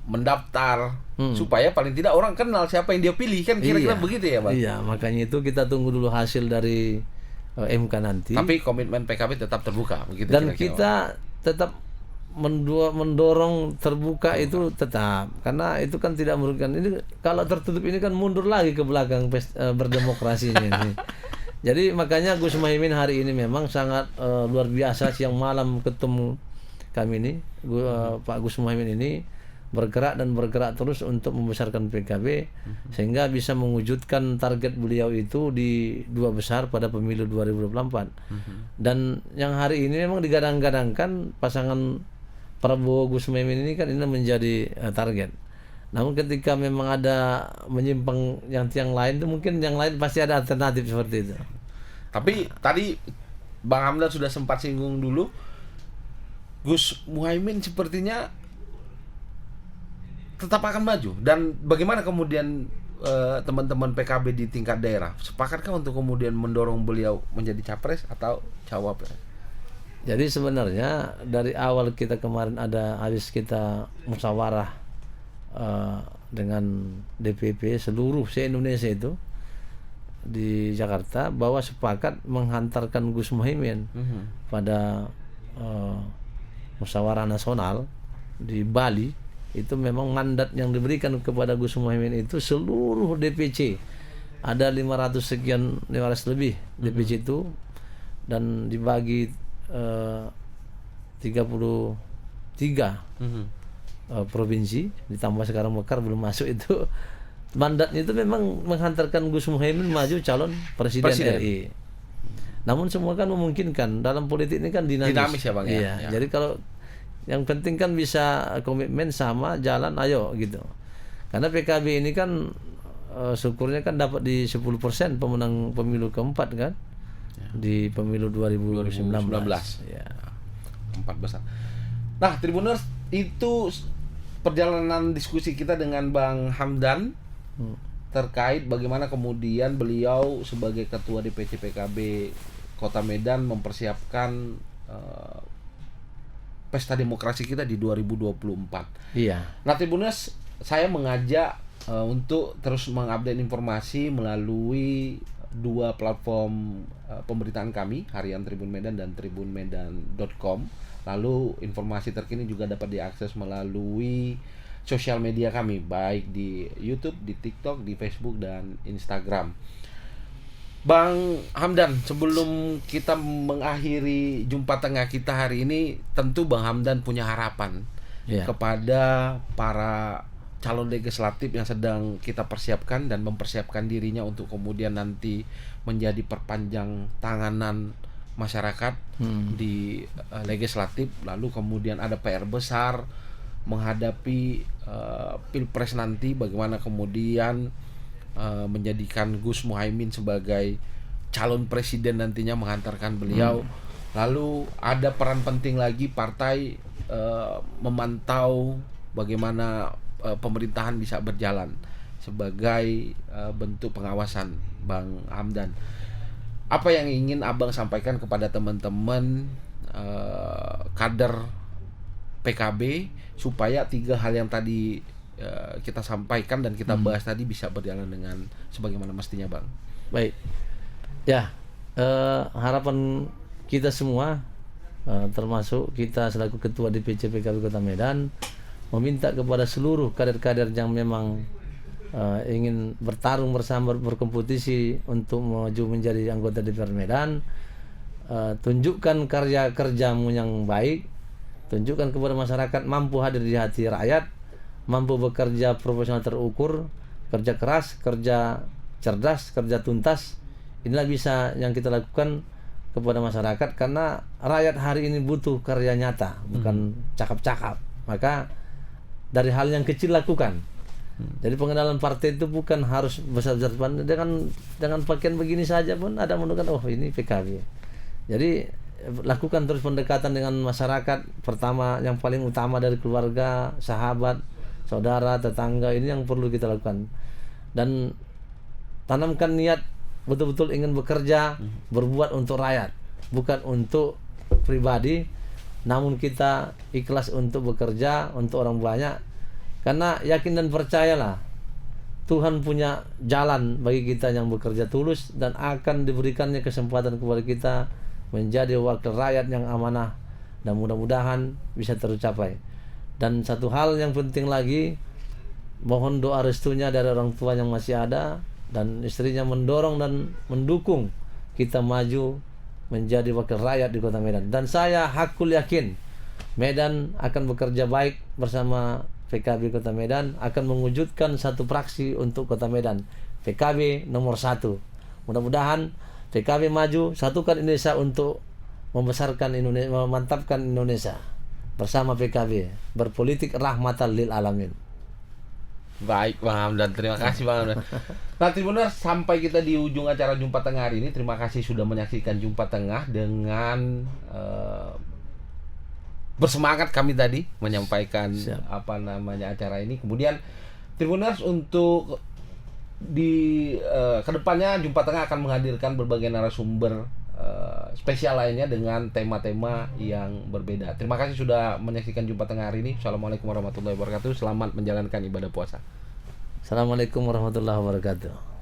mendaftar supaya paling tidak orang kenal siapa yang dia pilih, kan kira-kira begitu ya Bang? Iya, makanya itu kita tunggu dulu hasil dari MK nanti. Tapi komitmen PKB tetap terbuka begitu. Dan kira-kira, kita tetap mendorong terbuka itu tetap, karena itu kan tidak merugikan. Ini kalau tertutup ini kan mundur lagi ke belakang berdemokrasinya ini. Jadi makanya Gus Muhaimin hari ini memang sangat luar biasa. Siang malam ketemu kami ini, Pak Gus Muhaimin ini bergerak terus untuk membesarkan PKB sehingga bisa mewujudkan target beliau itu di 2 besar pada pemilu 2024. Dan yang hari ini memang digadang-gadangkan pasangan Prabowo Gus Muhaimin ini kan ini menjadi target. Namun ketika memang ada menyimpang yang lain itu, mungkin yang lain pasti ada alternatif seperti itu. Tapi tadi Bang Hamdan sudah sempat singgung dulu, Gus Muhaimin sepertinya tetap akan maju. Dan bagaimana kemudian teman-teman PKB di tingkat daerah sepakatkah untuk kemudian mendorong beliau menjadi capres atau cawapres? Jadi sebenarnya dari awal kita kemarin habis kita musyawarah dengan DPP seluruh se-Indonesia itu di Jakarta, bahwa sepakat menghantarkan Gus Muhaimin pada musyawarah nasional di Bali. Itu memang mandat yang diberikan kepada Gus Muhaimin itu seluruh DPC, ada 500 lebih DPC itu, dan dibagi 33 provinsi, ditambah sekarang Mekar belum masuk itu. Mandatnya itu memang menghantarkan Gus Muhaimin maju calon presiden. RI. Namun semua kan memungkinkan, dalam politik ini kan dinamis ya Bang ya. Ya. Jadi kalau yang penting kan bisa komitmen sama jalan, ayo gitu. Karena PKB ini kan syukurnya kan dapat di 10% pemenang pemilu keempat kan, di pemilu 2019. Ya. 4 besar. Nah, Tribuners, itu perjalanan diskusi kita dengan Bang Hamdan terkait bagaimana kemudian beliau sebagai ketua DPC PKB Kota Medan mempersiapkan pesta demokrasi kita di 2024. Iya. Nah, Tribuners, saya mengajak untuk terus mengupdate informasi melalui 2 platform pemberitaan kami, Harian Tribun Medan dan tribunmedan.com. Lalu informasi terkini juga dapat diakses melalui sosial media kami, baik di YouTube, di TikTok, di Facebook, dan Instagram. Bang Hamdan, sebelum kita mengakhiri jumpa tengah kita hari ini, tentu Bang Hamdan punya harapan kepada para calon legislatif yang sedang kita persiapkan dan mempersiapkan dirinya untuk kemudian nanti menjadi perpanjang tanganan masyarakat di legislatif. Lalu kemudian ada PR besar menghadapi Pilpres nanti, bagaimana kemudian menjadikan Gus Muhaimin sebagai calon presiden nantinya, menghantarkan beliau. Lalu ada peran penting lagi partai memantau bagaimana pemerintahan bisa berjalan sebagai bentuk pengawasan. Bang Hamdan, apa yang ingin Abang sampaikan kepada teman-teman kader PKB supaya 3 hal yang tadi kita sampaikan dan kita bahas tadi bisa berjalan dengan sebagaimana mestinya, Bang? Baik. Ya, harapan kita semua, termasuk kita selaku Ketua DPC PKB Kota Medan, meminta kepada seluruh kader-kader yang memang ingin bertarung bersama, berkompetisi untuk maju menjadi anggota DPR Medan, tunjukkan karya kerjamu yang baik, tunjukkan kepada masyarakat mampu hadir di hati rakyat, mampu bekerja profesional terukur, kerja keras, kerja cerdas, kerja tuntas. Inilah bisa yang kita lakukan kepada masyarakat, karena rakyat hari ini butuh karya nyata, bukan cakap-cakap. Maka dari hal yang kecil lakukan. Jadi pengenalan partai itu bukan harus besar-besar, dengan pakaian begini saja pun ada menunjukkan oh ini PKB. Jadi lakukan terus pendekatan dengan masyarakat. Pertama, yang paling utama dari keluarga, sahabat, saudara, tetangga, ini yang perlu kita lakukan. Dan tanamkan niat betul-betul ingin bekerja, berbuat untuk rakyat, bukan untuk pribadi, namun kita ikhlas untuk bekerja untuk orang banyak. Karena yakin dan percayalah, Tuhan punya jalan bagi kita yang bekerja tulus, dan akan diberikannya kesempatan kepada kita menjadi wakil rakyat yang amanah, dan mudah-mudahan bisa tercapai. Dan satu hal yang penting lagi, mohon doa restunya dari orang tua yang masih ada, dan istrinya mendorong dan mendukung kita maju menjadi wakil rakyat di Kota Medan. Dan saya hakul yakin Medan akan bekerja baik bersama PKB Kota Medan, akan mewujudkan satu praksi untuk Kota Medan, PKB nomor 1. Mudah-mudahan PKB maju, satukan Indonesia untuk membesarkan Indonesia, memantapkan Indonesia bersama PKB, berpolitik rahmatan lil alamin. Baik Bang Hamdan, terima kasih Bang Hamdan. Nah Tribuners, sampai kita di ujung acara Jumpa Tengah hari ini. Terima kasih sudah menyaksikan Jumpa Tengah dengan bersemangat kami tadi menyampaikan acara ini. Kemudian Tribuners, untuk di kedepannya Jumpa Tengah akan menghadirkan berbagai narasumber spesial lainnya dengan tema-tema yang berbeda. Terima kasih sudah menyaksikan Jumpa Tengah hari ini. Assalamualaikum warahmatullahi wabarakatuh. Selamat menjalankan ibadah puasa. Assalamualaikum warahmatullahi wabarakatuh.